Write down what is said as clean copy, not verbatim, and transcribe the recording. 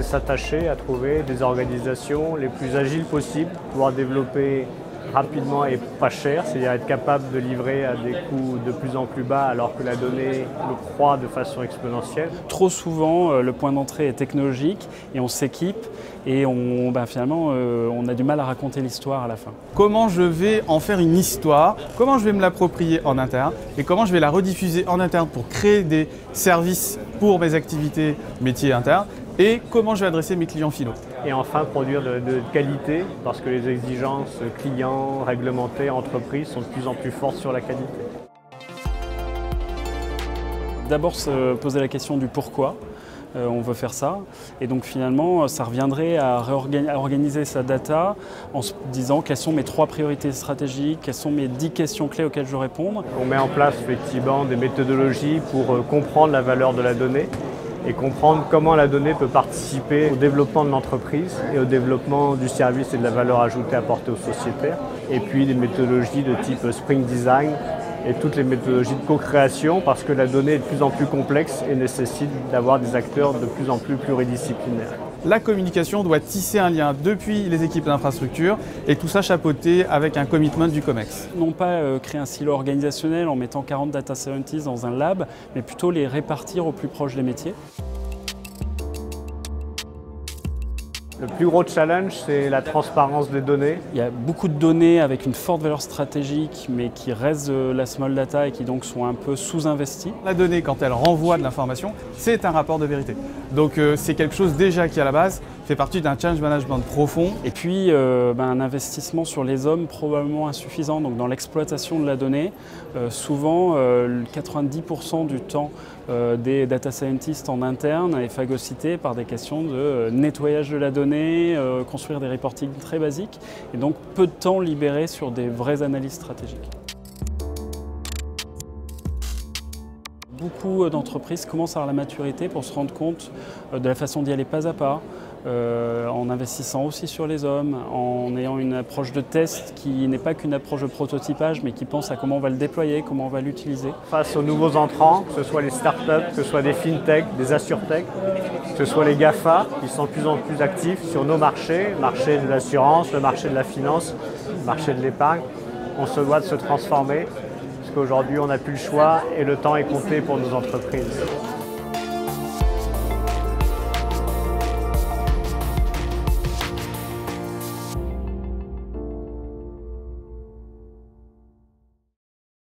c'est s'attacher à trouver des organisations les plus agiles possibles, pouvoir développer rapidement et pas cher, c'est-à-dire être capable de livrer à des coûts de plus en plus bas alors que la donnée croît de façon exponentielle. Trop souvent, le point d'entrée est technologique et on s'équipe et finalement on a du mal à raconter l'histoire à la fin. Comment je vais en faire une histoire, comment je vais me l'approprier en interne et comment je vais la rediffuser en interne pour créer des services pour mes activités métiers internes et comment je vais adresser mes clients finaux. Et enfin, produire de qualité, parce que les exigences clients, réglementées, entreprises sont de plus en plus fortes sur la qualité. D'abord se poser la question du pourquoi on veut faire ça. Et donc finalement, ça reviendrait à organiser sa data en se disant quelles sont mes 3 priorités stratégiques, quelles sont mes 10 questions clés auxquelles je dois répondre. On met en place effectivement des méthodologies pour comprendre la valeur de la donnée et comprendre comment la donnée peut participer au développement de l'entreprise et au développement du service et de la valeur ajoutée apportée aux sociétaires. Et puis des méthodologies de type Spring Design et toutes les méthodologies de co-création parce que la donnée est de plus en plus complexe et nécessite d'avoir des acteurs de plus en plus pluridisciplinaires. La communication doit tisser un lien depuis les équipes d'infrastructure et tout ça chapeauté avec un commitment du COMEX. Non pas créer un silo organisationnel en mettant 40 data scientists dans un lab, mais plutôt les répartir au plus proche des métiers. Le plus gros challenge, c'est la transparence des données. Il y a beaucoup de données avec une forte valeur stratégique, mais qui restent de la small data et qui donc sont un peu sous-investies. La donnée, quand elle renvoie de l'information, c'est un rapport de vérité. Donc c'est quelque chose déjà qui, à la base, fait partie d'un change management profond. Et puis un investissement sur les hommes probablement insuffisant. Donc dans l'exploitation de la donnée, souvent 90% du temps des data scientists en interne est phagocyté par des questions de nettoyage de la donnée, construire des reportings très basiques et donc peu de temps libéré sur des vraies analyses stratégiques. Beaucoup d'entreprises commencent à avoir la maturité pour se rendre compte de la façon d'y aller pas à pas, en investissant aussi sur les hommes, en ayant une approche de test qui n'est pas qu'une approche de prototypage, mais qui pense à comment on va le déployer, comment on va l'utiliser. Face aux nouveaux entrants, que ce soit les startups, que ce soit des fintech, des assurtech, que ce soit les GAFA, qui sont de plus en plus actifs sur nos marchés, le marché de l'assurance, le marché de la finance, le marché de l'épargne, on se doit de se transformer, parce qu'aujourd'hui on n'a plus le choix et le temps est compté pour nos entreprises.